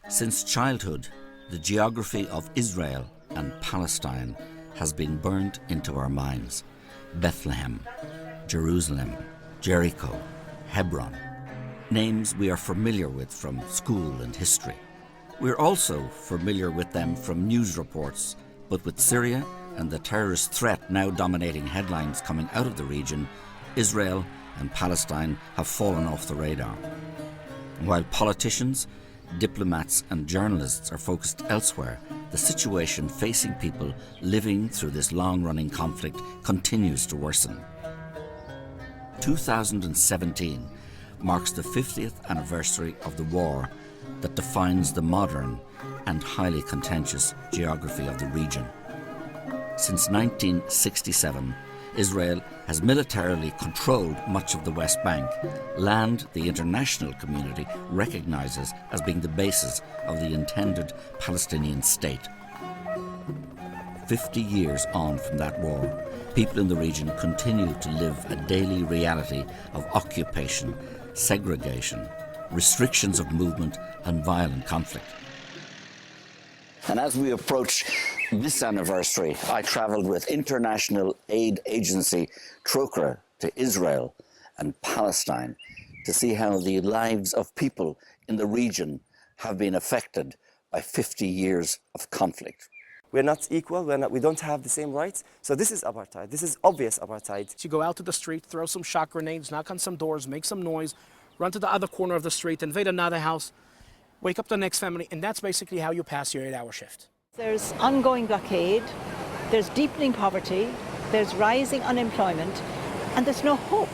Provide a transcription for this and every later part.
Since childhood, the geography of Israel and Palestine has been burnt into our minds. Bethlehem, Jerusalem, Jericho, Hebron. Names we are familiar with from school and history. We're also familiar with them from news reports, but with Syria and the terrorist threat now dominating headlines coming out of the region, Israel and Palestine have fallen off the radar. While politicians, diplomats and journalists are focused elsewhere, the situation facing people living through this long-running conflict continues to worsen. 2017 marks the 50th anniversary of the war that defines the modern and highly contentious geography of the region. Since 1967, Israel has militarily controlled much of the West Bank, land the international community recognises as being the basis of the intended Palestinian state. 50 years on from that war, people in the region continue to live a daily reality of occupation, segregation, restrictions of movement and violent conflict. And as we approach this anniversary, I travelled with international aid agency Trokra to Israel and Palestine to see how the lives of people in the region have been affected by 50 years of conflict. We're not equal, we don't have the same rights, so this is apartheid. This is obvious apartheid. You go out to the street, throw some shock grenades, knock on some doors, make some noise, run to the other corner of the street, invade another house, wake up the next family, and that's basically how you pass your 8-hour shift. There's ongoing blockade, there's deepening poverty, there's rising unemployment, and there's no hope.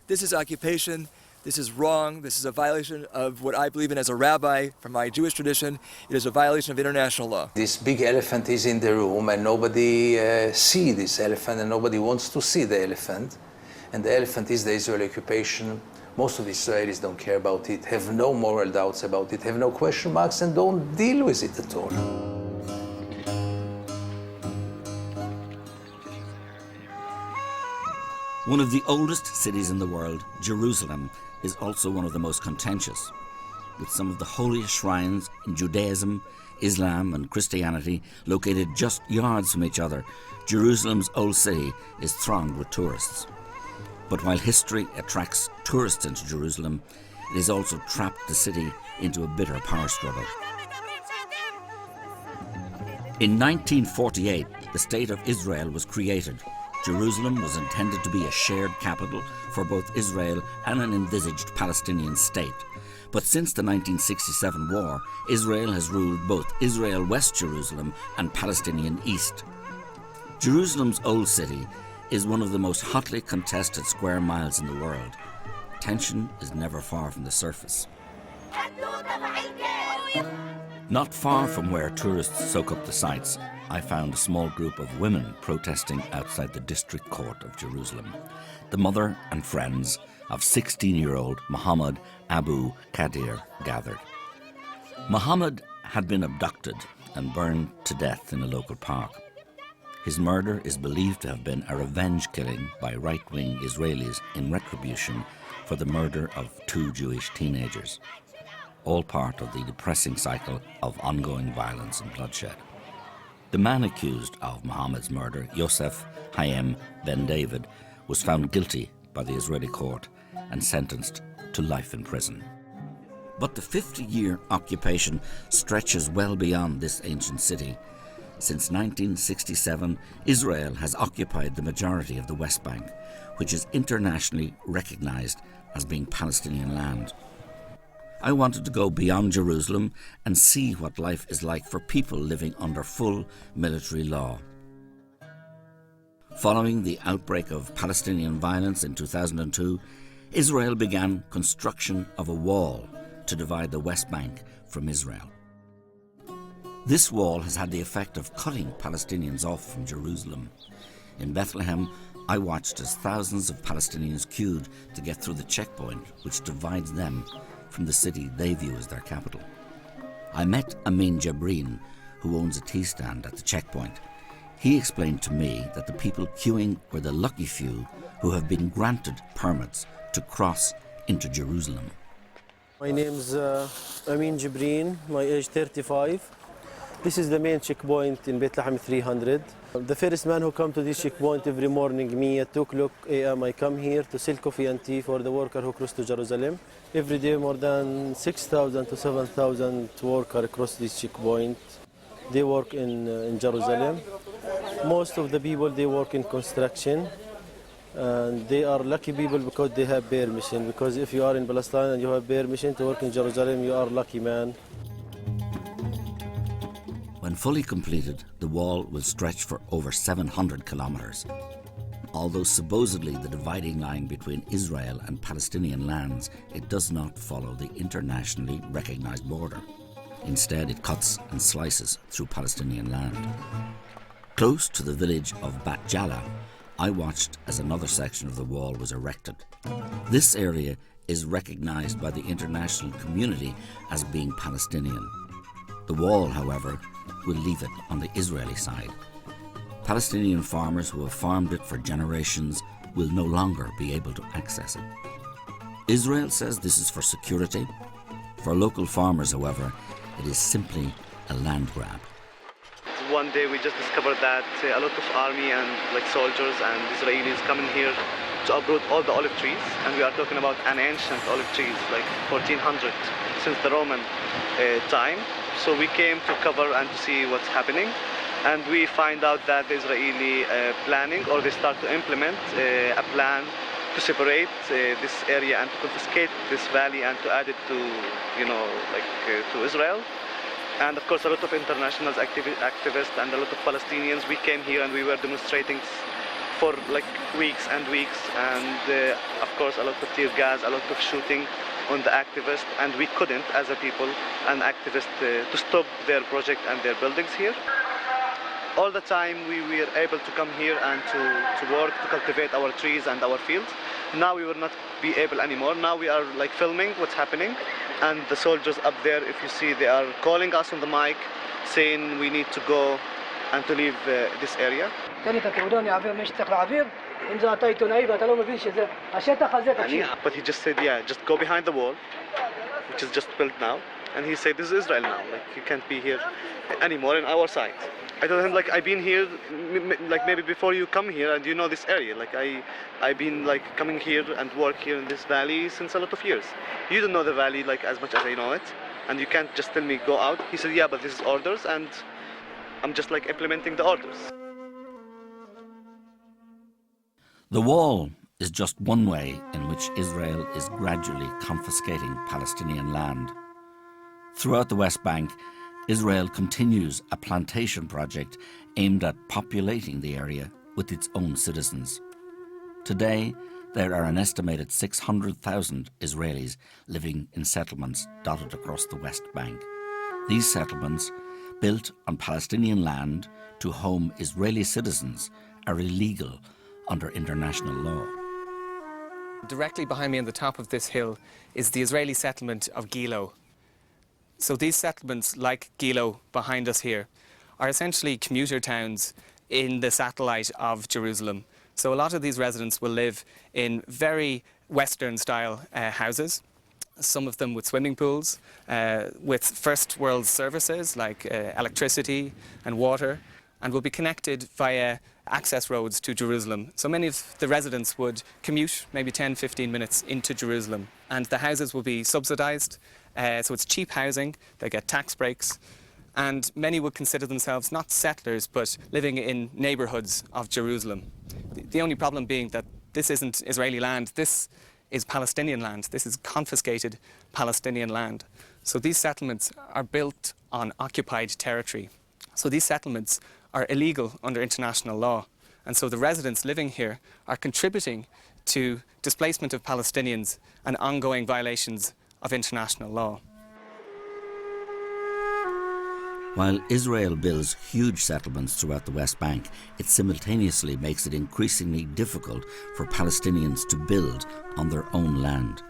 This is occupation. This is wrong. This is a violation of what I believe in as a rabbi from my Jewish tradition. It is a violation of international law. This big elephant is in the room and nobody sees this elephant and nobody wants to see the elephant. And the elephant is the Israeli occupation. Most of the Israelis don't care about it, have no moral doubts about it, have no question marks and don't deal with it at all. One of the oldest cities in the world, Jerusalem, is also one of the most contentious. With some of the holiest shrines in Judaism, Islam and Christianity located just yards from each other, Jerusalem's old city is thronged with tourists. But while history attracts tourists into Jerusalem, it has also trapped the city into a bitter power struggle. In 1948, the State of Israel was created. Jerusalem was intended to be a shared capital for both Israel and an envisaged Palestinian state. But since the 1967 war, Israel has ruled both Israel West Jerusalem and Palestinian East. Jerusalem's old city is one of the most hotly contested square miles in the world. Tension is never far from the surface. Not far from where tourists soak up the sights, I found a small group of women protesting outside the district court of Jerusalem. The mother and friends of 16-year-old Mohammed Abu Qadir gathered. Mohammed had been abducted and burned to death in a local park. His murder is believed to have been a revenge killing by right-wing Israelis in retribution for the murder of 2 Jewish teenagers, all part of the depressing cycle of ongoing violence and bloodshed. The man accused of Mohammed's murder, Yosef Hayem Ben David, was found guilty by the Israeli court and sentenced to life in prison. But the 50-year occupation stretches well beyond this ancient city. Since 1967, Israel has occupied the majority of the West Bank, which is internationally recognized as being Palestinian land. I wanted to go beyond Jerusalem and see what life is like for people living under full military law. Following the outbreak of Palestinian violence in 2002, Israel began construction of a wall to divide the West Bank from Israel. This wall has had the effect of cutting Palestinians off from Jerusalem. In Bethlehem, I watched as thousands of Palestinians queued to get through the checkpoint which divides them from the city they view as their capital. I met Amin Jabreen, who owns a tea stand at the checkpoint. He explained to me that the people queuing were the lucky few who have been granted permits to cross into Jerusalem. My name's Amin Jibreen, my age 35. This is the main checkpoint in Bethlehem 300. The first man who come to this checkpoint every morning, me at 2 o'clock a.m. I come here to sell coffee and tea for the worker who cross to Jerusalem. Every day more than 6,000 to 7,000 workers cross this checkpoint. They work in Jerusalem. Most of the people, they work in construction. And they are lucky people because they have permission. Because if you are in Palestine and you have permission to work in Jerusalem, you are lucky man. When fully completed, the wall will stretch for over 700 kilometres. Although supposedly the dividing line between Israel and Palestinian lands, it does not follow the internationally recognised border. Instead, it cuts and slices through Palestinian land. Close to the village of Bat Jala, I watched as another section of the wall was erected. This area is recognised by the international community as being Palestinian. The wall, however, will leave it on the Israeli side. Palestinian farmers who have farmed it for generations will no longer be able to access it. Israel says this is for security. For local farmers, however, it is simply a land grab. One day we just discovered that a lot of army and soldiers and Israelis coming here to uproot all the olive trees, and we are talking about an ancient olive trees, like 1400, since the Roman time. So we came to cover and to see what's happening, and we find out that the Israeli planning, or they start to implement a plan to separate this area and to confiscate this valley and to add it to, to Israel. And of course, a lot of international activists and a lot of Palestinians, we came here and we were demonstrating for weeks and weeks, and of course a lot of tear gas, a lot of shooting on the activists, and we couldn't, as a people and activists, to stop their project and their buildings here. All the time we were able to come here and to work, to cultivate our trees and our fields. Now we will not be able anymore. Now we are filming what's happening, and the soldiers up there, if you see, they are calling us on the mic, saying we need to go and to leave this area. But he just said, yeah, just go behind the wall, which is just built now, and he said, this is Israel now, you can't be here anymore in our side. I told him, I've been here, maybe before you come here, and you know this area. I've been coming here and work here in this valley since a lot of years. You don't know the valley as much as I know it, and you can't just tell me go out. He said, yeah, but this is orders, and I'm just implementing the orders. The wall is just one way in which Israel is gradually confiscating Palestinian land. Throughout the West Bank, Israel continues a plantation project aimed at populating the area with its own citizens. Today, there are an estimated 600,000 Israelis living in settlements dotted across the West Bank. These settlements, built on Palestinian land to home Israeli citizens, are illegal under international law. Directly behind me on the top of this hill is the Israeli settlement of Gilo. So these settlements, like Gilo behind us here, are essentially commuter towns in the satellite of Jerusalem. So a lot of these residents will live in very Western-style houses, some of them with swimming pools, with first world services like electricity and water, and will be connected via access roads to Jerusalem. So many of the residents would commute maybe 10, 15 minutes into Jerusalem, and the houses will be subsidised. So it's cheap housing, they get tax breaks, and many would consider themselves not settlers but living in neighbourhoods of Jerusalem. The only problem being that this isn't Israeli land, this is Palestinian land, this is confiscated Palestinian land. So these settlements are built on occupied territory. So these settlements are illegal under international law, and so the residents living here are contributing to displacement of Palestinians and ongoing violations of international law. While Israel builds huge settlements throughout the West Bank, it simultaneously makes it increasingly difficult for Palestinians to build on their own land.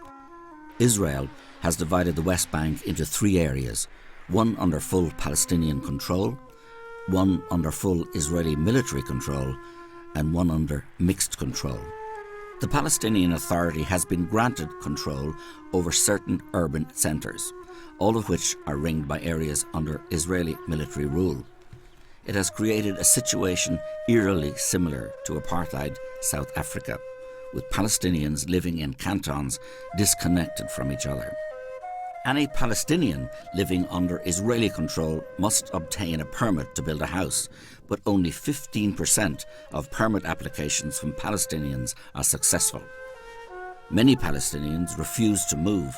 Israel has divided the West Bank into 3 areas, one under full Palestinian control, one under full Israeli military control, and one under mixed control. The Palestinian Authority has been granted control over certain urban centres, all of which are ringed by areas under Israeli military rule. It has created a situation eerily similar to apartheid South Africa, with Palestinians living in cantons disconnected from each other. Any Palestinian living under Israeli control must obtain a permit to build a house, but only 15% of permit applications from Palestinians are successful. Many Palestinians refuse to move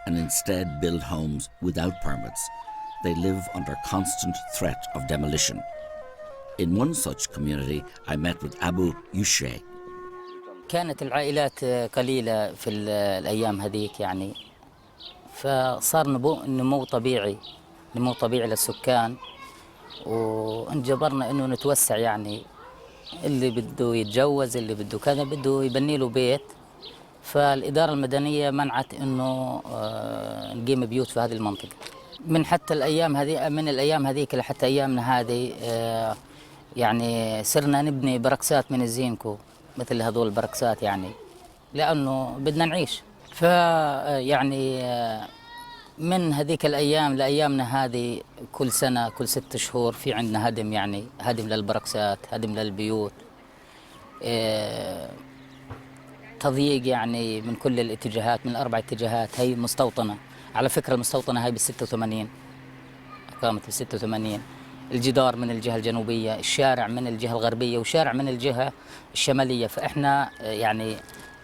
and instead build homes without permits. They live under constant threat of demolition. In one such community, I met with Abu Yushe. كانت العائلات قليلة في الأيام هذيك يعني فصار نمو طبيعي للسكان وانجبرنا انه نتوسع يعني اللي بده يتجوز اللي بده كذا بده يبني له بيت فالإدارة المدنية منعت انه نقيم بيوت في هذه المنطقة من الأيام هذيك لحتى أيامنا هذه يعني صرنا نبني بركسات من الزينكو مثل هذول البركسات يعني لأنه بدنا نعيش فيعني من هذيك الأيام لأيامنا هذه كل سنة كل 6 شهور في عندنا هدم يعني هدم للبركسات هدم للبيوت تضييق يعني من كل الاتجاهات من ال4 اتجاهات هي مستوطنة على فكرة المستوطنة هاي بال86 قامت بال86 الجدار من الجهة الجنوبية الشارع من الجهة الغربية وشارع من الجهة الشمالية فإحنا يعني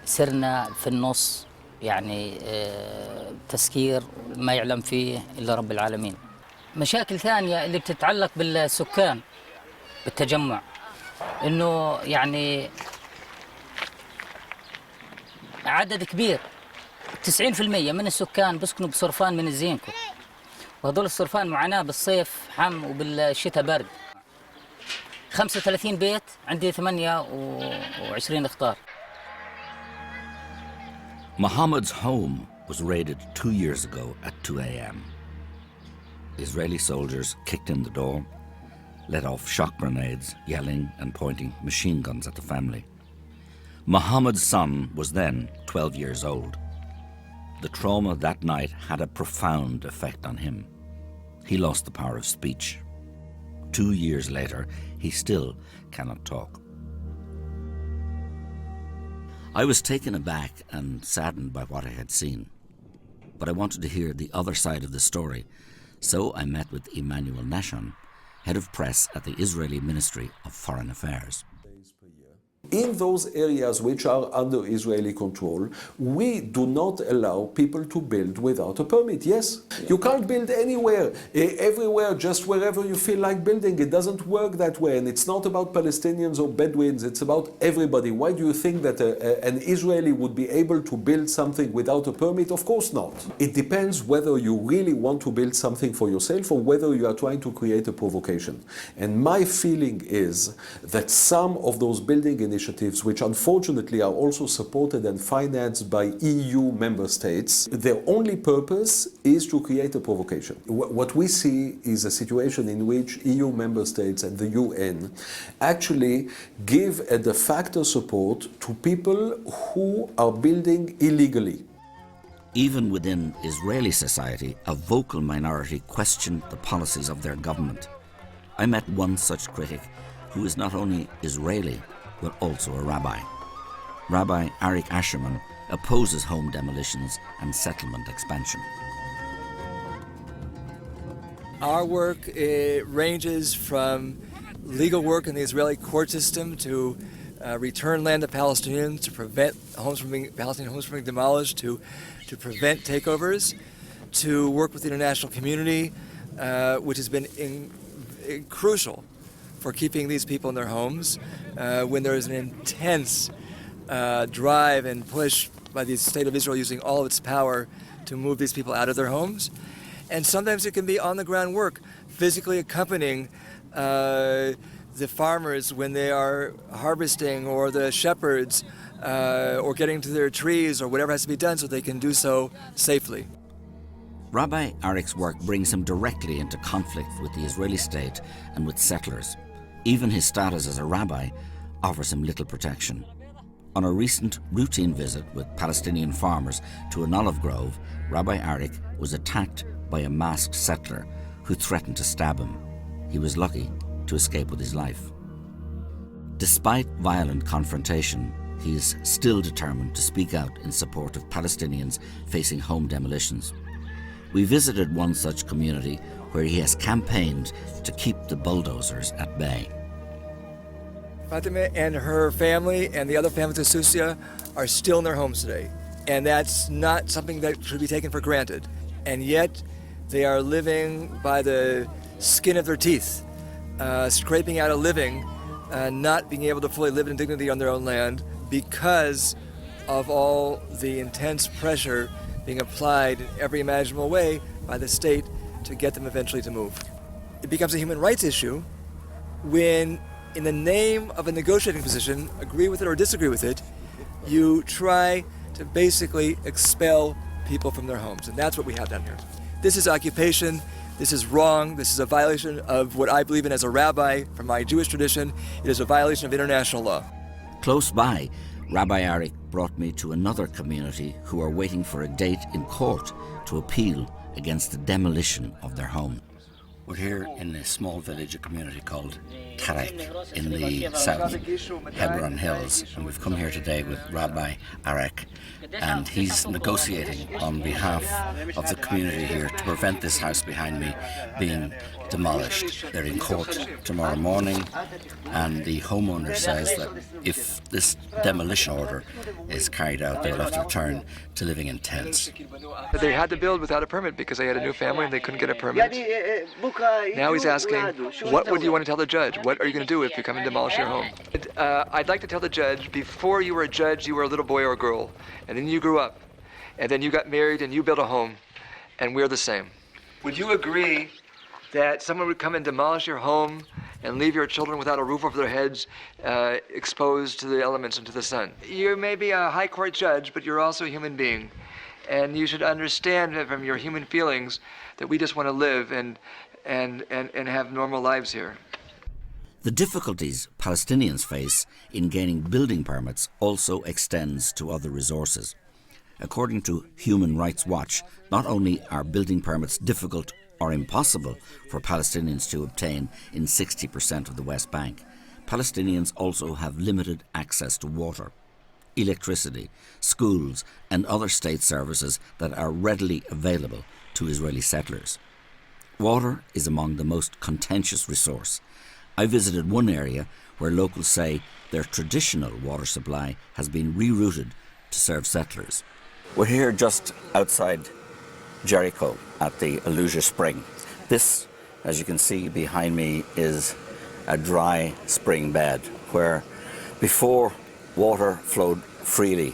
صرنا في النص يعني تسكير ما يعلم فيه إلا رب العالمين. مشاكل ثانية اللي بتتعلق بالسكان بالتجمع إنه يعني عدد كبير 90% من السكان بيسكنوا بصرفان من الزينكو وهذول الصرفان معاناة بالصيف حم وبالشتاء برد 35 بيت عندي 28 اختار. Mohammed's home was raided 2 years ago at 2 a.m. Israeli soldiers kicked in the door, let off shock grenades, yelling and pointing machine guns at the family. Mohammed's son was then 12 years old. The trauma that night had a profound effect on him. He lost the power of speech. 2 years later, he still cannot talk. I was taken aback and saddened by what I had seen, but I wanted to hear the other side of the story, so I met with Emmanuel Nashon, head of press at the Israeli Ministry of Foreign Affairs. In those areas which are under Israeli control, we do not allow people to build without a permit. Yes, you can't build anywhere, everywhere, just wherever you feel like building. It doesn't work that way, and it's not about Palestinians or Bedouins, it's about everybody. Why do you think that an Israeli would be able to build something without a permit? Of course not. It depends whether you really want to build something for yourself or whether you are trying to create a provocation. And my feeling is that some of those building initiatives, which unfortunately are also supported and financed by EU member states, their only purpose is to create a provocation. What we see is a situation in which EU member states and the UN actually give a de facto support to people who are building illegally. Even within Israeli society, a vocal minority questioned the policies of their government. I met one such critic who is not only Israeli, but also a rabbi. Rabbi Arik Asherman opposes home demolitions and settlement expansion. Our work ranges from legal work in the Israeli court system to return land to Palestinians, to prevent Palestinian homes from being demolished, to prevent takeovers, to work with the international community, which has been crucial for keeping these people in their homes when there is an intense drive and push by the state of Israel using all of its power to move these people out of their homes. And sometimes it can be on-the-ground work, physically accompanying the farmers when they are harvesting, or the shepherds, or getting to their trees, or whatever has to be done so they can do so safely. Rabbi Arik's work brings him directly into conflict with the Israeli state and with settlers. Even his status as a rabbi offers him little protection. On a recent routine visit with Palestinian farmers to an olive grove, Rabbi Arik was attacked by a masked settler who threatened to stab him. He was lucky to escape with his life. Despite violent confrontation, he is still determined to speak out in support of Palestinians facing home demolitions. We visited one such community where he has campaigned to keep the bulldozers at bay. Fatima and her family and the other families of Susia are still in their homes today. And that's not something that should be taken for granted. And yet, they are living by the skin of their teeth, scraping out a living, not being able to fully live in dignity on their own land because of all the intense pressure being applied in every imaginable way by the state to get them eventually to move. It becomes a human rights issue when, in the name of a negotiating position, agree with it or disagree with it, you try to basically expel people from their homes. And that's what we have down here. This is occupation. This is wrong. This is a violation of what I believe in as a rabbi from my Jewish tradition. It is a violation of international law. Close by, Rabbi Arik brought me to another community who are waiting for a date in court to appeal against the demolition of their home. We're here in a small village, a community called Tarek in the south Hebron Hills, and we've come here today with Rabbi Arik, and he's negotiating on behalf of the community here to prevent this house behind me being demolished. They're in court tomorrow morning, and the homeowner says that if this demolition order is carried out, they'll have to return to living in tents. They had to build without a permit because they had a new family and they couldn't get a permit. Now he's asking, what would you want to tell the judge? What are you going to do if you come and demolish your home? I'd like to tell the judge, before you were a judge, you were a little boy or a girl, and then you grew up, and then you got married and you built a home, and we're the same. Would you agree that someone would come and demolish your home and leave your children without a roof over their heads, exposed to the elements and to the sun? You may be a high court judge, but you're also a human being. And you should understand from your human feelings that we just want to live and have normal lives here. The difficulties Palestinians face in gaining building permits also extends to other resources. According to Human Rights Watch, not only are building permits difficult or impossible for Palestinians to obtain in 60% of the West Bank, Palestinians also have limited access to water, electricity, schools and other state services that are readily available to Israeli settlers. Water is among the most contentious resource. I visited one area where locals say their traditional water supply has been rerouted to serve settlers. We're here just outside Jericho at the Aluja Spring. This, as you can see behind me, is a dry spring bed where before water flowed freely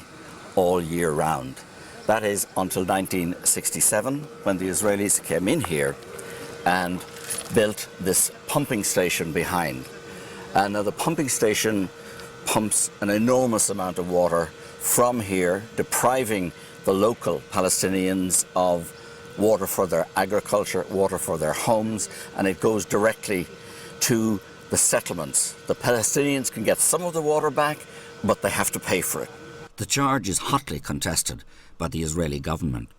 all year round. That is until 1967, when the Israelis came in here and built this pumping station behind. And now the pumping station pumps an enormous amount of water from here, depriving the local Palestinians of water for their agriculture, water for their homes, and it goes directly to the settlements. The Palestinians can get some of the water back, but they have to pay for it. The charge is hotly contested by the Israeli government.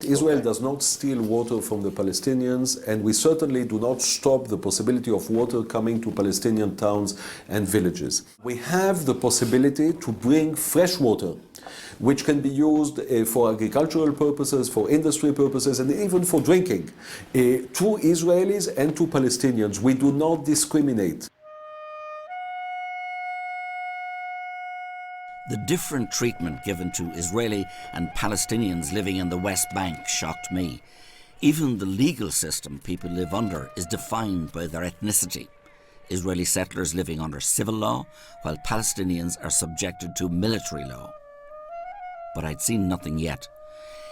Israel does not steal water from the Palestinians, and we certainly do not stop the possibility of water coming to Palestinian towns and villages. We have the possibility to bring fresh water, which can be used for agricultural purposes, for industry purposes, and even for drinking, to Israelis and to Palestinians. We do not discriminate. The different treatment given to Israeli and Palestinians living in the West Bank shocked me. Even the legal system people live under is defined by their ethnicity. Israeli settlers living under civil law, while Palestinians are subjected to military law. But I'd seen nothing yet.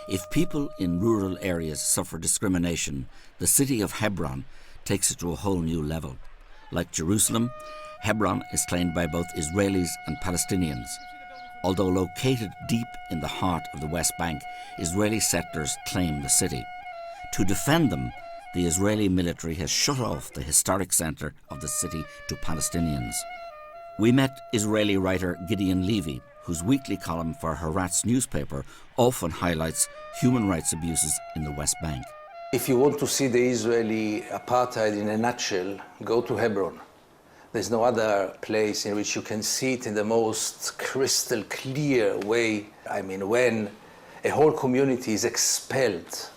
If people in rural areas suffer discrimination, the city of Hebron takes it to a whole new level. Like Jerusalem, Hebron is claimed by both Israelis and Palestinians. Although located deep in the heart of the West Bank, Israeli settlers claim the city. To defend them, the Israeli military has shut off the historic centre of the city to Palestinians. We met Israeli writer Gideon Levy, whose weekly column for Haaretz newspaper often highlights human rights abuses in the West Bank. If you want to see the Israeli apartheid in a nutshell, go to Hebron. There's no other place in which you can see it in the most crystal clear way. I mean, when a whole community is expelled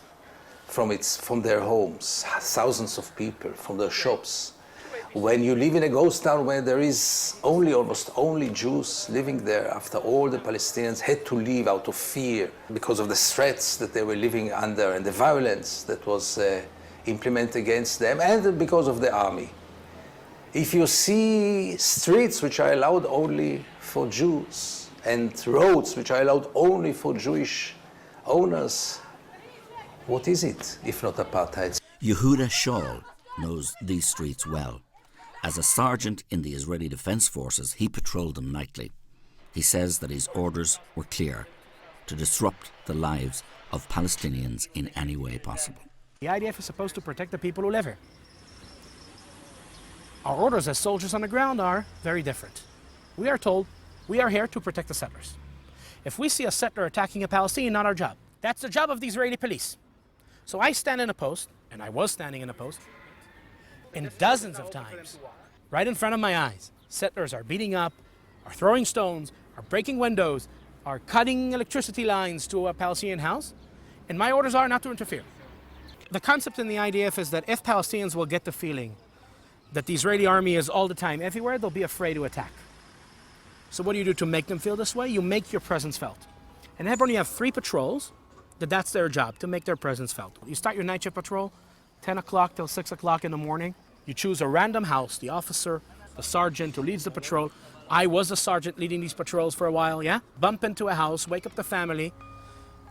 from their homes, thousands of people from their shops. When you live in a ghost town where there is almost only Jews living there after all the Palestinians had to leave out of fear because of the threats that they were living under and the violence that was implemented against them and because of the army. If you see streets which are allowed only for Jews and roads which are allowed only for Jewish owners, what is it if not apartheid? Yehuda Shaul knows these streets well. As a sergeant in the Israeli Defense Forces, he patrolled them nightly. He says that his orders were clear: to disrupt the lives of Palestinians in any way possible. The IDF is supposed to protect the people who live here. Our orders as soldiers on the ground are very different. We are told we are here to protect the settlers. If we see a settler attacking a Palestinian, not our job. That's the job of the Israeli police. So I stand in a post, and I was standing in a post, and dozens of times, right in front of my eyes, settlers are beating up, are throwing stones, are breaking windows, are cutting electricity lines to a Palestinian house, and my orders are not to interfere. The concept in the IDF is that if Palestinians will get the feeling that the Israeli army is all the time everywhere, they'll be afraid to attack. So what do you do to make them feel this way? You make your presence felt. In Hebron, you have 3 patrols, that's their job, to make their presence felt. You start your night shift patrol, 10 o'clock till 6 o'clock in the morning. You choose a random house, the officer, the sergeant who leads the patrol. I was the sergeant leading these patrols for a while, yeah? Bump into a house, wake up the family,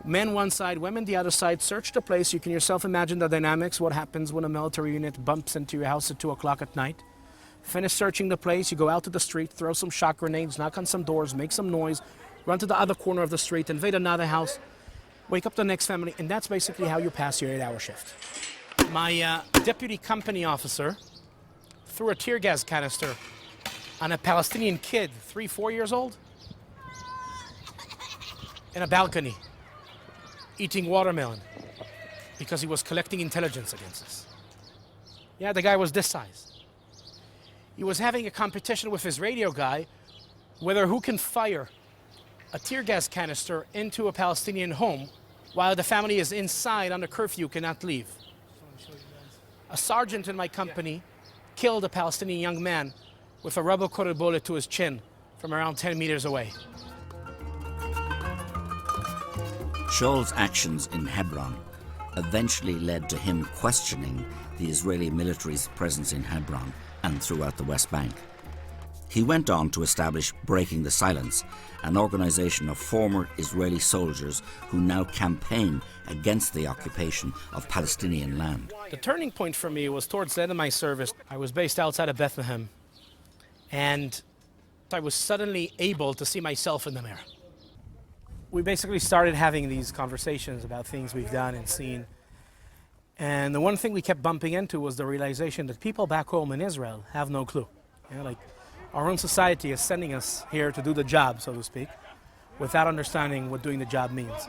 men one side, women the other side, search the place. You can yourself imagine the dynamics, what happens when a military unit bumps into your house at 2 o'clock at night. Finish searching the place, you go out to the street, throw some shock grenades, knock on some doors, make some noise, run to the other corner of the street, invade another house, wake up the next family, and that's basically how you pass your 8-hour shift. My deputy company officer threw a tear gas canister on a Palestinian kid, 3-4 years old, in a balcony, eating watermelon because he was collecting intelligence against us. Yeah, the guy was this size. He was having a competition with his radio guy whether who can fire a tear gas canister into a Palestinian home while the family is inside under curfew, cannot leave. A sergeant in my company killed a Palestinian young man with a rubber-coated bullet to his chin from around 10 meters away. Shaul's actions in Hebron eventually led to him questioning the Israeli military's presence in Hebron and throughout the West Bank. He went on to establish Breaking the Silence, an organization of former Israeli soldiers who now campaign against the occupation of Palestinian land. The turning point for me was towards the end of my service. I was based outside of Bethlehem, and I was suddenly able to see myself in the mirror. We basically started having these conversations about things we've done and seen. And the one thing we kept bumping into was the realization that people back home in Israel have no clue. You know, like, our own society is sending us here to do the job, so to speak, without understanding what doing the job means.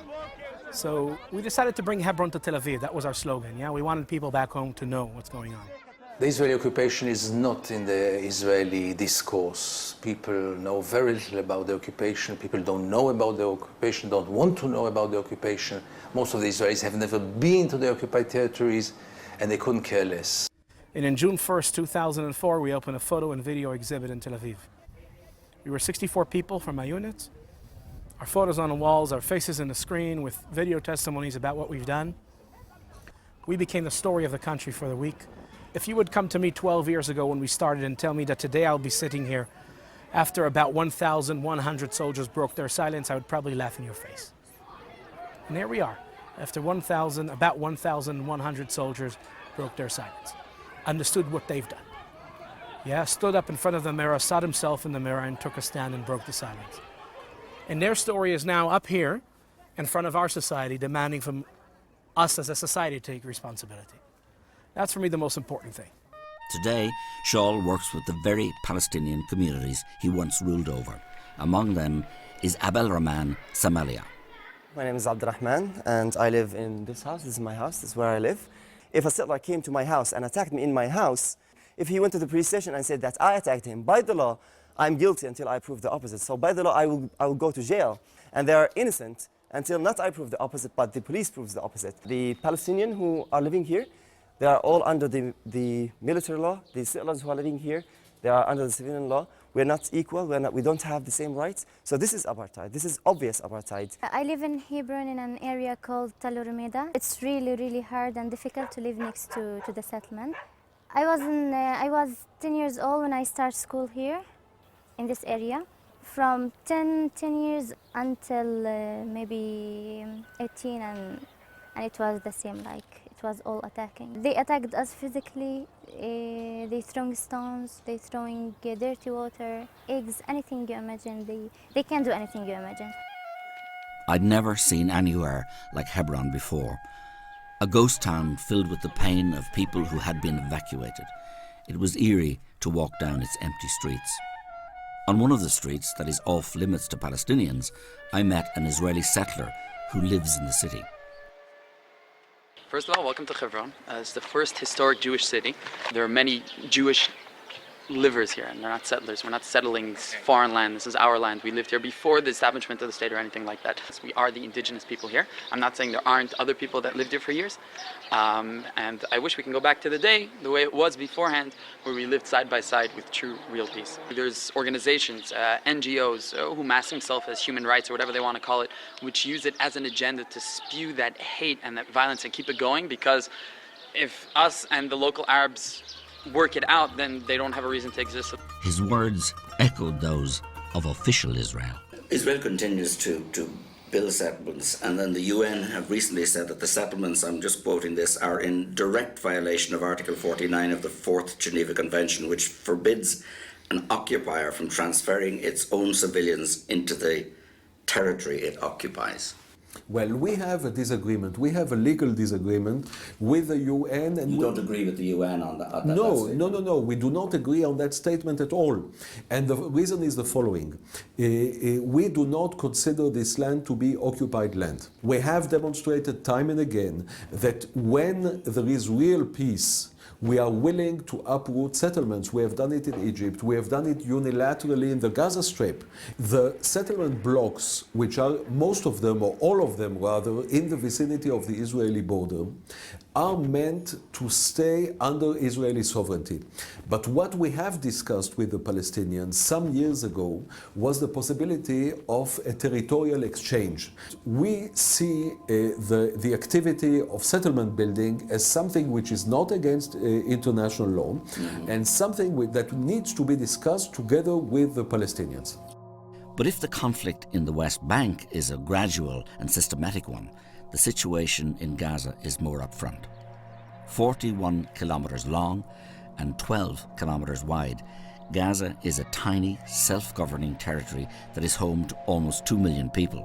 So we decided to bring Hebron to Tel Aviv. That was our slogan. Yeah, we wanted people back home to know what's going on. The Israeli occupation is not in the Israeli discourse. People know very little about the occupation. People don't know about the occupation, don't want to know about the occupation. Most of the Israelis have never been to the occupied territories, and they couldn't care less. And in June 1st, 2004, we opened a photo and video exhibit in Tel Aviv. We were 64 people from my unit. Our photos on the walls, our faces in the screen with video testimonies about what we've done. We became the story of the country for the week. If you would come to me 12 years ago when we started and tell me that today I'll be sitting here after about 1,100 soldiers broke their silence, I would probably laugh in your face. And there we are. After about 1,100 soldiers broke their silence, understood what they've done. Yeah, stood up in front of the mirror, saw himself in the mirror, and took a stand and broke the silence. And their story is now up here in front of our society, demanding from us as a society to take responsibility. That's for me the most important thing. Today, Shaul works with the very Palestinian communities he once ruled over. Among them is Abel Rahman Samalia. My name is Abdurrahman, and I live in this house. This is my house. This is where I live. If a settler came to my house and attacked me in my house, if he went to the police station and said that I attacked him, by the law, I'm guilty until I prove the opposite. So by the law, I will go to jail. And they are innocent until not I prove the opposite, but the police proves the opposite. The Palestinians who are living here, they are all under the military law. The settlers who are living here, they are under the civilian law. We're not equal. We don't have the same rights. So this is apartheid. This is obvious apartheid. I live in Hebron in an area called Tal Rumeda. It's really, really hard and difficult to live next to the settlement. I was 10 years old when I started school here in this area. From 10 years until maybe 18, and it was the same, like it was all attacking. They attacked us physically, they throwing stones, they throwing dirty water, eggs, anything you imagine. They can do anything you imagine. I'd never seen anywhere like Hebron before. A ghost town filled with the pain of people who had been evacuated. It was eerie to walk down its empty streets. On one of the streets that is off limits to Palestinians, I met an Israeli settler who lives in the city. First of all, welcome to Hebron. It's the first historic Jewish city. There are many Jewish livers here, and they're not settlers. We're not settling foreign land. This is our land. We lived here before the establishment of the state or anything like that. So we are the indigenous people here. I'm not saying there aren't other people that lived here for years. And I wish we can go back to the day, the way it was beforehand, where we lived side by side with true, real peace. There's organizations, NGOs, who mask themselves as human rights or whatever they want to call it, which use it as an agenda to spew that hate and that violence and keep it going, because if us and the local Arabs work it out, then they don't have a reason to exist. His words echoed those of official Israel. Israel continues to build settlements, and then the UN have recently said that the settlements, I'm just quoting this, are in direct violation of Article 49 of the 4th Geneva Convention, which forbids an occupier from transferring its own civilians into the territory it occupies. Well, we have a disagreement. We have a legal disagreement with the UN. And you don't agree with the UN on that? No. We do not agree on that statement at all. And the reason is the following. We do not consider this land to be occupied land. We have demonstrated time and again that when there is real peace, we are willing to uproot settlements. We have done it in Egypt. We have done it unilaterally in the Gaza Strip. The settlement blocks, which are most of them, or all of them rather, in the vicinity of the Israeli border, are meant to stay under Israeli sovereignty. But what we have discussed with the Palestinians some years ago was the possibility of a territorial exchange. We see the activity of settlement building as something which is not against international law, and something that needs to be discussed together with the Palestinians. But if the conflict in the West Bank is a gradual and systematic one, the situation in Gaza is more upfront. 41 kilometers long and 12 kilometers wide, Gaza is a tiny, self-governing territory that is home to almost 2 million people.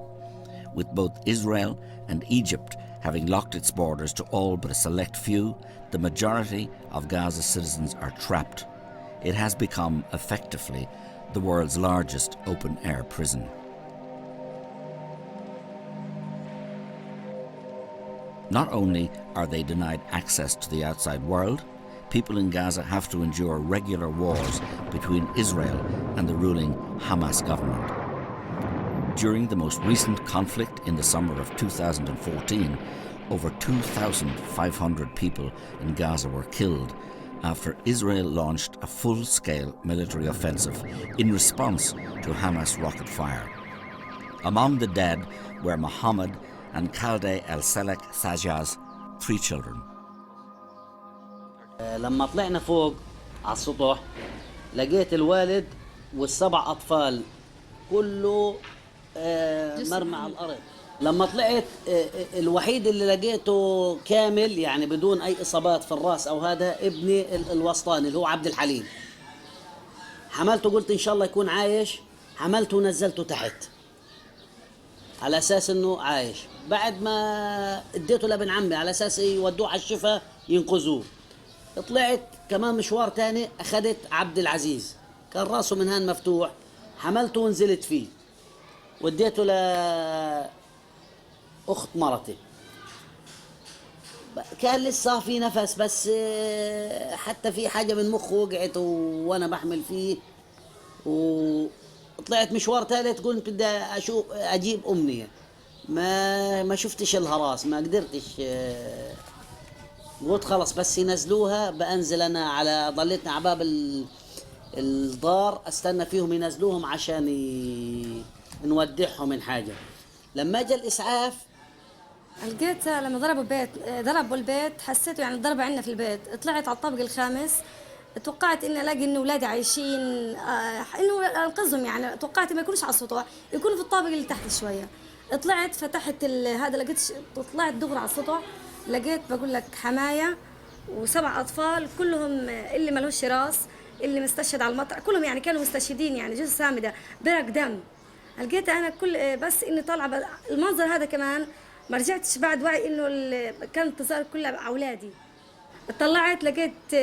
With both Israel and Egypt having locked its borders to all but a select few, the majority of Gaza's citizens are trapped. It has become, effectively, the world's largest open-air prison. Not only are they denied access to the outside world, people in Gaza have to endure regular wars between Israel and the ruling Hamas government. During the most recent conflict in the summer of 2014, over 2,500 people in Gaza were killed after Israel launched a full-scale military offensive in response to Hamas rocket fire. Among the dead were Mohammed and Khalde El-Selek Sajaz, 3 children. لما طلعنا فوق على السطح لقيت الوالد وال7 أطفال كله مرمى على الأرض. لما طلعت الوحيد اللي لقيته كامل يعني بدون أي إصابات في الرأس أو هذا ابني الوسطاني اللي هو عبد الحليم. حملته قلت إن شاء الله يكون عايش، حملته ونزلته تحت على أساس إنه عايش. بعد ما اديته لابن عمي على أساس يودوه على الشفا ينقذوه. طلعت كمان مشوار تاني أخذت عبد العزيز كان راسه من هان مفتوح، حملته ونزلت فيه. وديته لأخت مرتي. كان لسه في نفس، بس حتى في حاجة من مخه وقعت وأنا بحمل فيه، وطلعت مشوار ثالث. قلت بدي أجيب أمنية، ما شفتش الهراس، ما قدرتش. قلت خلص بس ينزلوها بأنزل أنا على ضليتنا على باب الدار استنى فيهم ينزلوهم عشان نودعهم من حاجة. لما جاء الإسعاف لقيت لما ضربوا البيت حسيته يعني ضربة عندنا في البيت. طلعت على الطابق الخامس، توقعت اني الاقي ان اولادي عايشين، انه انقذهم. يعني توقعت ما يكونوش على السطوع، يكونوا في الطابق اللي تحت شويه. طلعت فتحت هذا، لقيت طلعت دغري على السطوع، لقيت بقول لك حمايه و7 اطفال كلهم، اللي ملوش راس، اللي مستشهد على المطرح، كلهم يعني كانوا مستشهدين، يعني جثث سامده برق دم. لقيت انا كل بس اني طالعه المنظر هذا كمان ما رجعتش بعد وعي انه كان التصال كلها مع اولادي. طلعت لقيت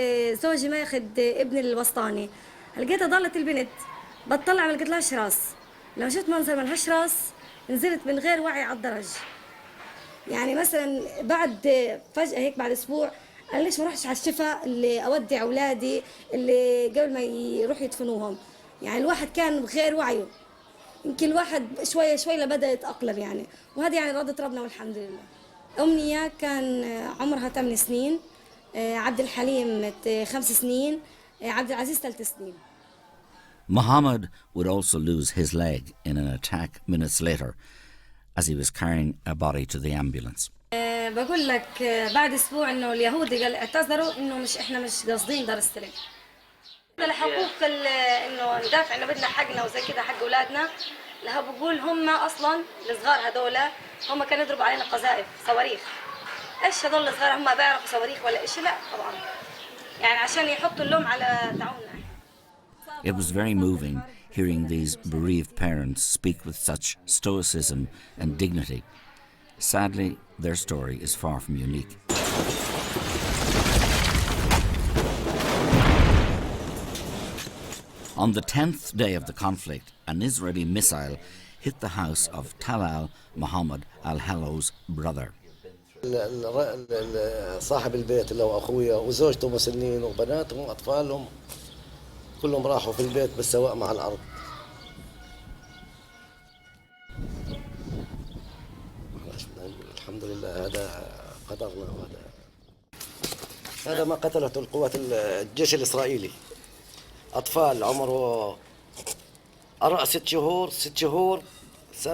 زوجي ما ياخذ ابني الوسطاني، لقيتها ضلت البنت بتطلع ما لقيتلهاش راس. لما شفت منظر ما لهاش راس نزلت من غير وعي على الدرج. يعني مثلا بعد فجأة هيك بعد اسبوع قال ليش ما رحتش على الشفاء اللي اودع اولادي اللي قبل ما يروحوا يدفنوهم. يعني الواحد كان بغير وعيه، يمكن الواحد شوية شوية لبدأ يتأقلم يعني، وهذا يعني رضت ربنا والحمد لله. أمنية كان عمرها 8 سنين، عبد الحليم 5 سنين، عبد العزيز 3 سنين. Mohammed would also lose his leg in an attack minutes later as he was carrying a body to the ambulance. بقول لك بعد أسبوع إنه اليهود اعتذروا إنه احنا مش قاصدين دار السلام. الحقوق إنه ندافع إنه بدنا حقنا وزي كده حق أولادنا. لها بقول هم أصلاً الصغار هذولا هم كانوا يضربوا علينا قذائف صواريخ. إيش هذول الصغار هم بيعرفوا صواريخ ولا إيش؟ لا طبعاً. يعني عشان يحطوا اللوم على تعاوننا. It was very moving hearing these bereaved parents speak with such stoicism and dignity. Sadly, their story is far from unique. On the 10th day of the conflict, an Israeli missile hit the house of Talal Muhammad al-Hallow's brother. صاحب البيت اللي هو أخويا وزوجته مسنين وبناتهم وأطفالهم كلهم راحوا في البيت بالسواء مع الأرض. الحمد لله هذا قدرنا، هذا ما قتلته القوات الجيش الإسرائيلي. أطفال عمره 6 شهور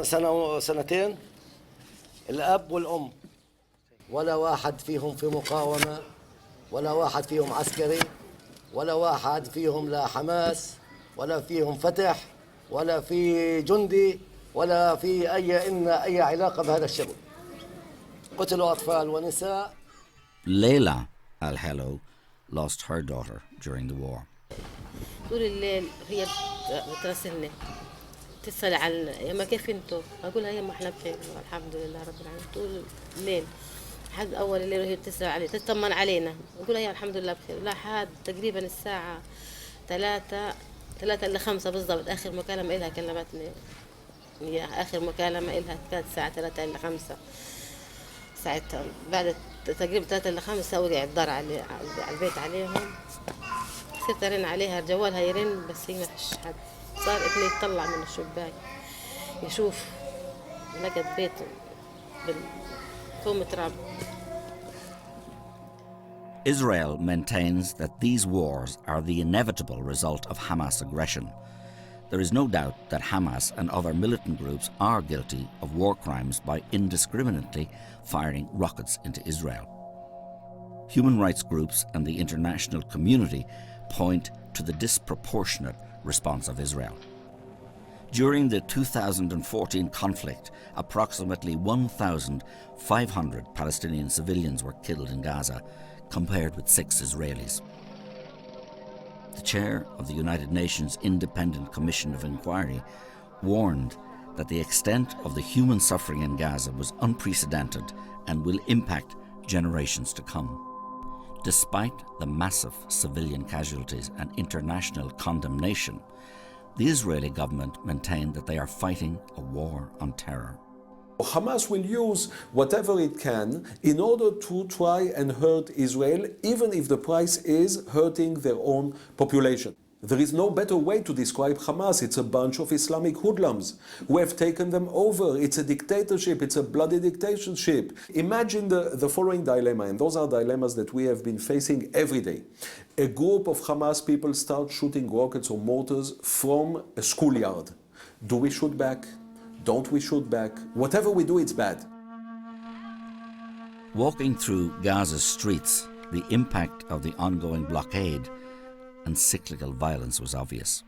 سنة وسنتين، الأب والأم، ولا واحد فيهم في مقاومة، ولا واحد فيهم عسكري، ولا واحد فيهم لا حماس، ولا فيهم فتح، ولا في جندي، ولا في أي علاقة بهذا الشغل. قتلوا أطفال ونساء. Layla al-Hello lost her daughter during the war. طول الليل هي بتراسلني، تسأل عن يما كيف انتوا؟ أقولها يما احنا بخير الحمد لله رب العالمين. طول الليل لحد أول الليل وهي بتسأل علي، تطمن علينا، أقولها يا الحمد لله بخير. لحد تقريبا الساعة 3 إلا 5 بالضبط آخر مكالمة إلها كلمتني. هي آخر مكالمة إلها كانت الساعة 3 إلا 5. ساعتها بعد تقريبا 3 إلا 5 وقع الدار على البيت عليهم. صرت أرن عليها جوالها يرن بس هي ما فيش حد. صار ابني يطلع من الشباك يشوف لقت بيته بالكوم تراب. Israel maintains that these wars are the inevitable result of Hamas aggression. There is no doubt that Hamas and other militant groups are guilty of war crimes by indiscriminately firing rockets into Israel. Human rights groups and the international community point to the disproportionate response of Israel. During the 2014 conflict, approximately 1,500 Palestinian civilians were killed in Gaza, compared with 6 Israelis. The chair of the United Nations Independent Commission of Inquiry warned that the extent of the human suffering in Gaza was unprecedented and will impact generations to come. Despite the massive civilian casualties and international condemnation, the Israeli government maintain that they are fighting a war on terror. Hamas will use whatever it can in order to try and hurt Israel, even if the price is hurting their own population. There is no better way to describe Hamas. It's a bunch of Islamic hoodlums who have taken them over. It's a dictatorship. It's a bloody dictatorship. Imagine the following dilemma, and those are dilemmas that we have been facing every day. A group of Hamas people start shooting rockets or mortars from a schoolyard. Do we shoot back? Don't we shoot back? Whatever we do, it's bad. Walking through Gaza's streets, the impact of the ongoing blockade and cyclical violence was obvious.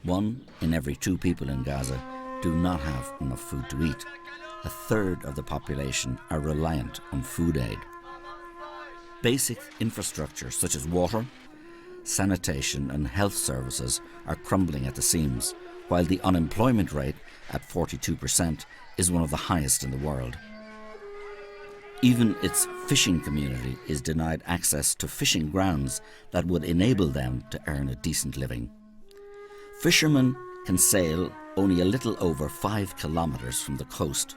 1 in every 2 people in Gaza do not have enough food to eat. A third of the population are reliant on food aid. Basic infrastructure such as water, sanitation and health services are crumbling at the seams, while the unemployment rate at 42% is one of the highest in the world. Even its fishing community is denied access to fishing grounds that would enable them to earn a decent living. Fishermen can sail only a little over 5 kilometers from the coast.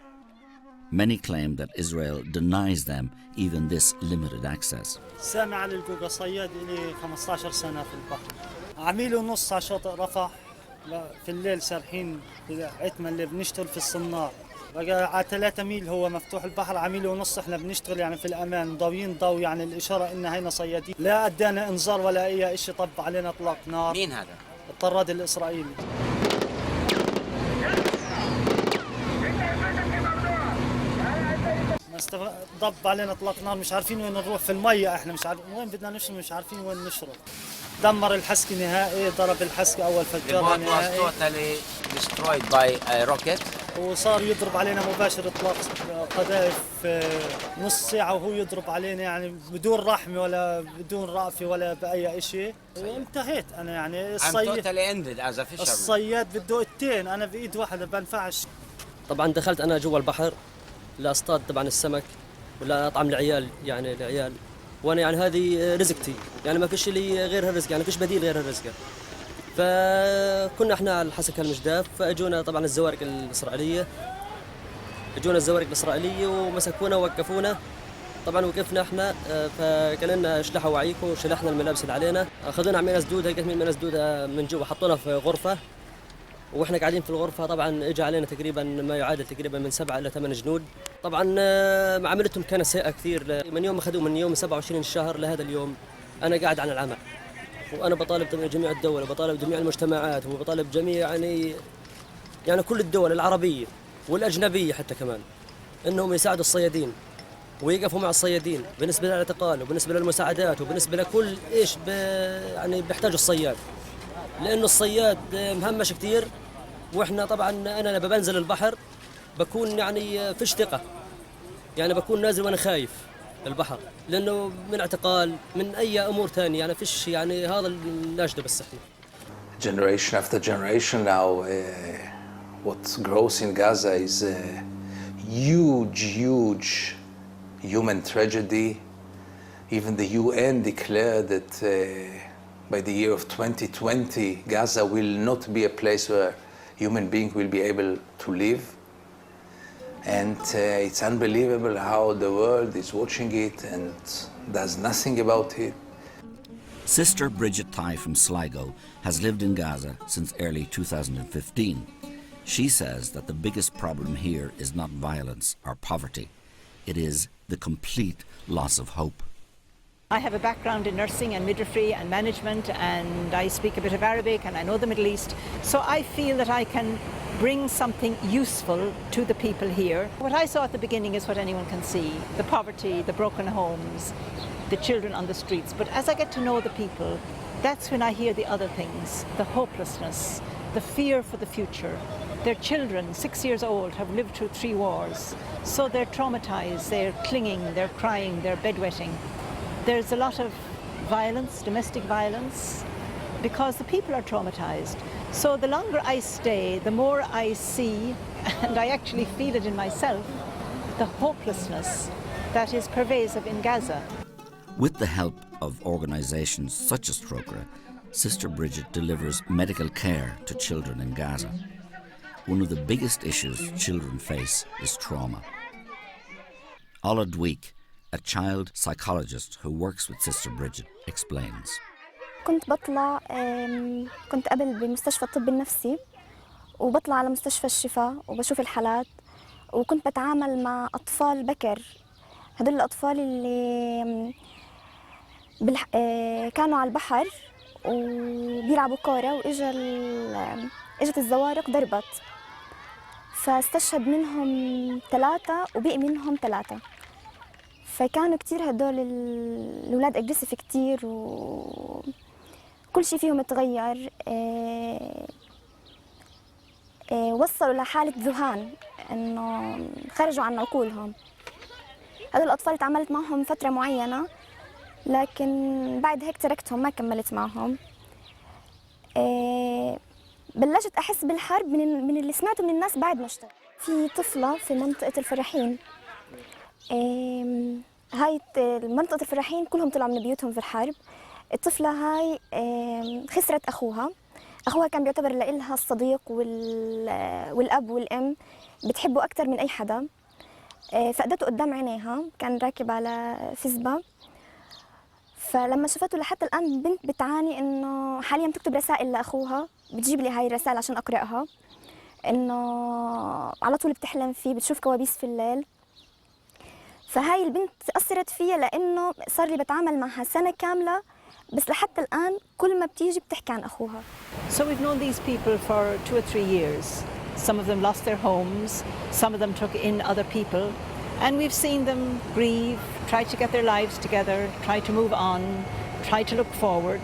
Many claim that Israel denies them even this limited access. سامع على الجوجا صياد لي 15 سنة في البحر. عميل ونص على شاطئ رفح في الليل سارحين عتمة اللي بنشتغل في الصناع. بقى على 3 ميل هو مفتوح البحر، عميل ونص احنا بنشتغل يعني في الأمان مضويين ضوء يعني الإشارة إن هينا صيادين. لا أدانا إنذار ولا أي شيء، طب علينا إطلاق نار. مين هذا؟ الطراد الإسرائيلي. ضب علينا اطلاق نار، مش عارفين وين نروح في الميه، احنا مش عارفين وين بدنا نشرب، مش عارفين وين نشرب. دمر الحسكه نهائي، ضرب الحسكه اول فجرها نهائي. totally destroyed by a rocket. وصار يضرب علينا مباشر اطلاق قذائف نص ساعه وهو يضرب علينا يعني بدون رحمه ولا بدون رأفه ولا باي شيء. وانتهيت انا يعني الصياد بده ايدتين، انا بايد واحده بنفعش. طبعا دخلت انا جوا البحر لاصطاد طبعا السمك ولا اطعم العيال يعني العيال، وانا يعني هذه رزقتي يعني ما فيش لي غير هالرزق، يعني فيش بديل غير هالرزق. فكنا احنا على الحسك هالمجداف، فاجونا طبعا الزوارق الاسرائيليه، اجونا الزوارق الاسرائيليه ومسكونا ووقفونا. طبعا وقفنا احنا، فقال لنا اشلحوا وعيكم وشلحنا الملابس اللي علينا، اخذونا عمينا سدوده، لقيت من سدوده من جوا حطونا في غرفه، واحنا قاعدين في الغرفه طبعا اجى علينا تقريبا ما يعادل تقريبا من 7 إلى 8 جنود. طبعا معاملتهم كانت سيئه كثير، من يوم اخذوه من يوم 27 الشهر لهذا اليوم انا قاعد عن العمل، وانا بطالب جميع الدول وبطالب جميع المجتمعات وبطالب جميع يعني كل الدول العربيه والاجنبيه حتى كمان انهم يساعدوا الصيادين ويقفوا مع الصيادين بالنسبه للاعتقال وبالنسبه للمساعدات وبالنسبه لكل ايش يعني بيحتاجوا الصياد، لانه الصياد مهمش كثير. واحنا طبعا انا لما بنزل البحر بكون يعني فيش ثقه، يعني بكون نازل وانا خايف البحر، لانه من اعتقال من اي امور ثانيه، يعني فيش يعني هذا الناشده بس احنا. Generation after generation now, what grows in Gaza is a huge human tragedy. Even the UN declared that by the year of 2020, Gaza will not be a place where human beings will be able to live. And it's unbelievable how the world is watching it and does nothing about it. Sister Bridget Thai from Sligo has lived in Gaza since early 2015. She says that the biggest problem here is not violence or poverty. It is the complete loss of hope. I have a background in nursing and midwifery and management, and I speak a bit of Arabic and I know the Middle East, so I feel that I can bring something useful to the people here. What I saw at the beginning is what anyone can see: the poverty, the broken homes, the children on the streets. But as I get to know the people, that's when I hear the other things: the hopelessness, the fear for the future. Their children, 6 years old, have lived through 3 wars, so they're traumatized, they're clinging, they're crying, they're bedwetting. There's a lot of violence, domestic violence, because the people are traumatized. So the longer I stay, the more I see, and I actually feel it in myself, the hopelessness that is pervasive in Gaza. With the help of organisations such as Trócaire, Sister Bridget delivers medical care to children in Gaza. One of the biggest issues children face is trauma. Ola Dweek, a child psychologist who works with Sister Bridget, explains. كنت قبل بمستشفى الطب النفسي وبطلع على مستشفى الشفاء وبشوف الحالات وكنت بتعامل مع أطفال بكر. هدول الأطفال اللي كانوا على البحر وبيلعبوا كورة اجت الزوارق ضربت فاستشهد منهم 3 وبقي منهم 3. فكانوا كتير هدول الأولاد أجريسيف كتير وكل شيء فيهم تغير. وصلوا لحالة ذهان إنه خرجوا عن عقولهم. هدول الأطفال تعاملت معهم فترة معينة لكن بعد هيك تركتهم ما كملت معهم. بلشت أحس بالحرب من اللي سمعته من الناس بعد ما اشتغلت. في طفلة في منطقة الفلاحين، هاي منطقة الفلاحين كلهم طلعوا من بيوتهم في الحرب. الطفلة هاي خسرت أخوها كان بيعتبر لإلها الصديق والأب والأم، بتحبه أكتر من أي حدا. فقدته قدام عينيها، كان راكب على فزبة. فلما شفته لحتى الآن بنت بتعاني إنه حاليا بتكتب رسائل لأخوها، بتجيب لي هاي الرسائل عشان أقرأها، إنه على طول بتحلم فيه، بتشوف كوابيس في الليل. فهاي البنت أثرت فيها لأنه صار لي بتعامل معها سنة كاملة بس لحتى الآن كل ما بتيجي بتحكي عن أخوها. So we've known these people for 2 or 3 years. Some of them lost their homes, some of them took in other people, and we've seen them grieve, try to get their lives together, try to move on, try to look forward.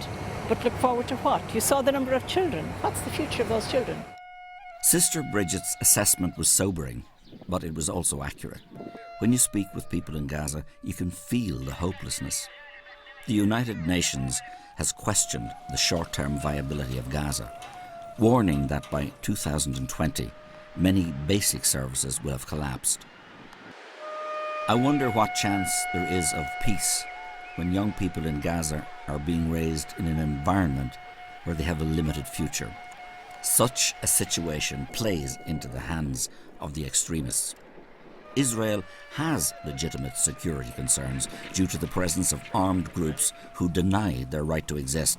But look forward to what? You saw the number of children. What's the future of those children? Sister Bridget's assessment was sobering, but it was also accurate. When you speak with people in Gaza, you can feel the hopelessness. The United Nations has questioned the short-term viability of Gaza, warning that by 2020, many basic services will have collapsed. I wonder what chance there is of peace when young people in Gaza are being raised in an environment where they have a limited future. Such a situation plays into the hands of the extremists. Israel has legitimate security concerns due to the presence of armed groups who deny their right to exist.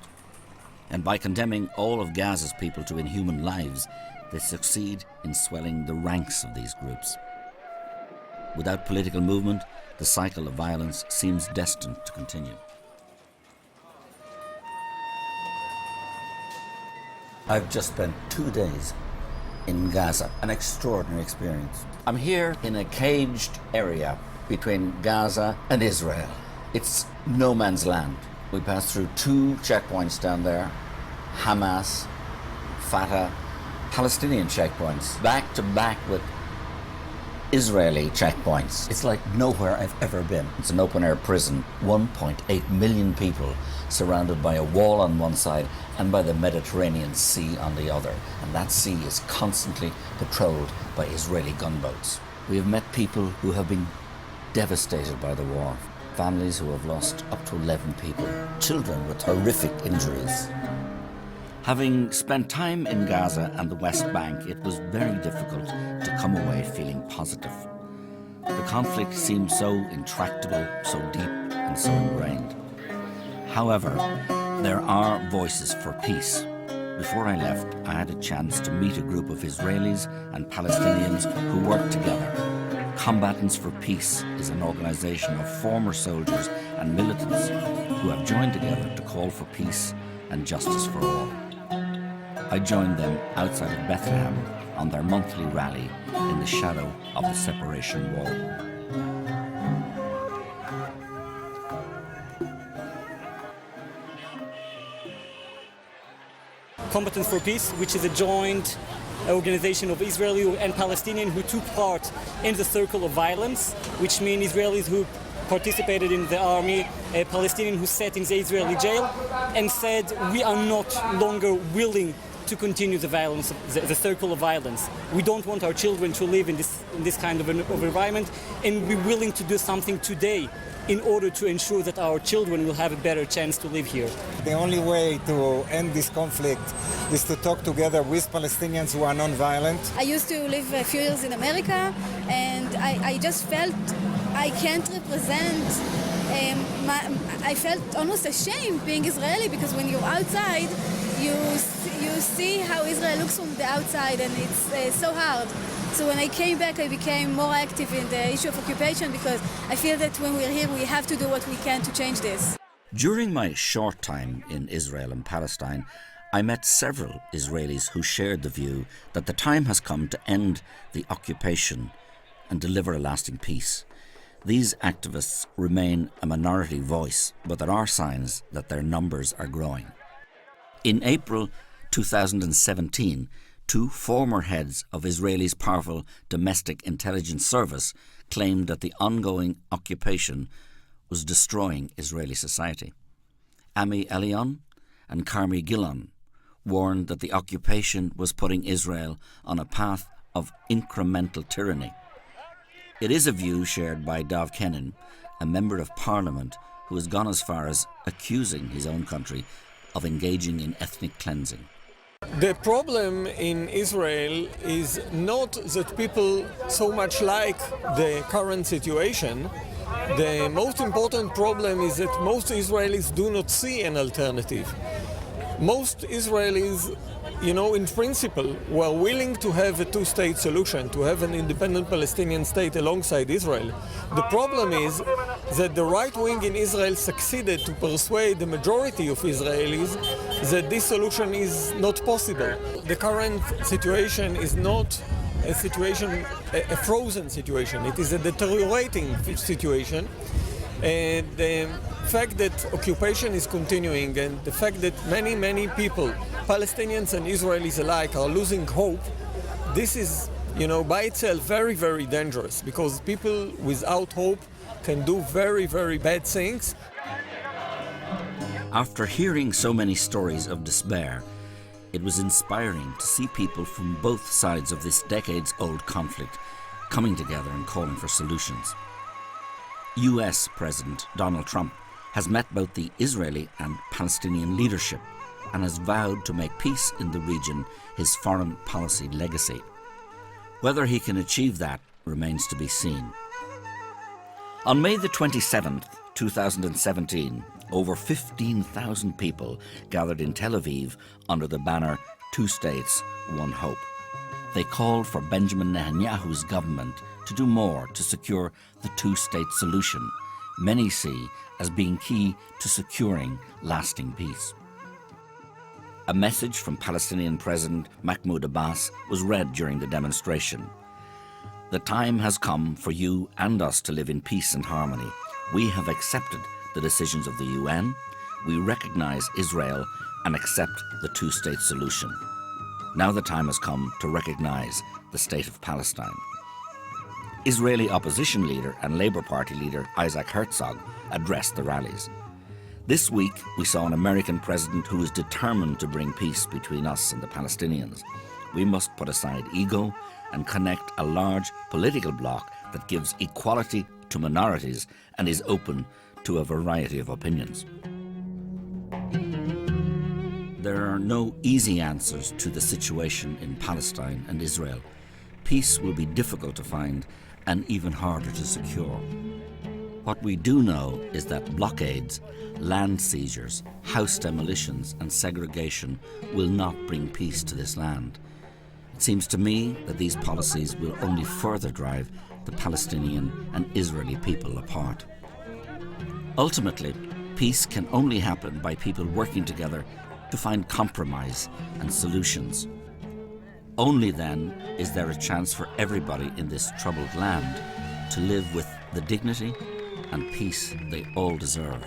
And by condemning all of Gaza's people to inhuman lives, they succeed in swelling the ranks of these groups. Without political movement, the cycle of violence seems destined to continue. I've just spent 2 days in Gaza, an extraordinary experience. I'm here in a caged area between Gaza and Israel. It's no man's land. We passed through 2 checkpoints down there, Hamas, Fatah, Palestinian checkpoints, back to back with Israeli checkpoints. It's like nowhere I've ever been. It's an open-air prison, 1.8 million people surrounded by a wall on one side and by the Mediterranean Sea on the other. And that sea is constantly patrolled by Israeli gunboats. We have met people who have been devastated by the war, families who have lost up to 11 people, children with horrific injuries. Having spent time in Gaza and the West Bank, it was very difficult to come away feeling positive. The conflict seemed so intractable, so deep and so ingrained. However, there are voices for peace. Before I left, I had a chance to meet a group of Israelis and Palestinians who work together. Combatants for Peace is an organization of former soldiers and militants who have joined together to call for peace and justice for all. I joined them outside of Bethlehem on their monthly rally in the shadow of the separation wall. Combatants for Peace, which is a joint organization of Israeli and Palestinian who took part in the circle of violence, which means Israelis who participated in the army, Palestinians who sat in the Israeli jail and said, we are not longer willing to continue the violence, the circle of violence. We don't want our children to live in this kind of environment, and we're willing to do something today in order to ensure that our children will have a better chance to live here. The only way to end this conflict is to talk together with Palestinians who are non-violent. I used to live a few years in America, and I just felt I can't represent. I felt almost ashamed being Israeli, because when you're outside, you see how Israel looks from the outside, and it's so hard. So when I came back, I became more active in the issue of occupation, because I feel that when we're here, we have to do what we can to change this. During my short time in Israel and Palestine, I met several Israelis who shared the view that the time has come to end the occupation and deliver a lasting peace. These activists remain a minority voice, but there are signs that their numbers are growing. In April 2017, two former heads of Israel's powerful domestic intelligence service claimed that the ongoing occupation was destroying Israeli society. Ami Elion and Carmi Gilon warned that the occupation was putting Israel on a path of incremental tyranny. It is a view shared by Dov Kenin, a member of parliament who has gone as far as accusing his own country of engaging in ethnic cleansing. The problem in Israel is not that people so much like the current situation. The most important problem is that most Israelis do not see an alternative. Most Israelis, in principle, were willing to have a two-state solution, to have an independent Palestinian state alongside Israel. The problem is that the right wing in Israel succeeded to persuade the majority of Israelis that this solution is not possible. The current situation is not a situation, a frozen situation. It is a deteriorating situation. And the fact that occupation is continuing, and the fact that many people, Palestinians and Israelis alike, are losing hope, this is, by itself very, very dangerous, because people without hope can do very, very bad things. After hearing so many stories of despair, it was inspiring to see people from both sides of this decades-old conflict coming together and calling for solutions. US President Donald Trump has met both the Israeli and Palestinian leadership and has vowed to make peace in the region his foreign policy legacy. Whether he can achieve that remains to be seen. On May the 27th, 2017, over 15,000 people gathered in Tel Aviv under the banner Two States, One Hope. They called for Benjamin Netanyahu's government to do more to secure the two-state solution many see as being key to securing lasting peace. A message from Palestinian President Mahmoud Abbas was read during the demonstration. The time has come for you and us to live in peace and harmony. We have accepted the decisions of the UN. We recognize Israel and accept the two-state solution. Now the time has come to recognize the state of Palestine. Israeli opposition leader and Labour Party leader Isaac Herzog addressed the rallies. This week, we saw an American president who is determined to bring peace between us and the Palestinians. We must put aside ego and connect a large political bloc that gives equality to minorities and is open to a variety of opinions. There are no easy answers to the situation in Palestine and Israel. Peace will be difficult to find and even harder to secure. What we do know is that blockades, land seizures, house demolitions and segregation will not bring peace to this land. It seems to me that these policies will only further drive the Palestinian and Israeli people apart. Ultimately, peace can only happen by people working together to find compromise and solutions. Only then is there a chance for everybody in this troubled land to live with the dignity and peace they all deserve.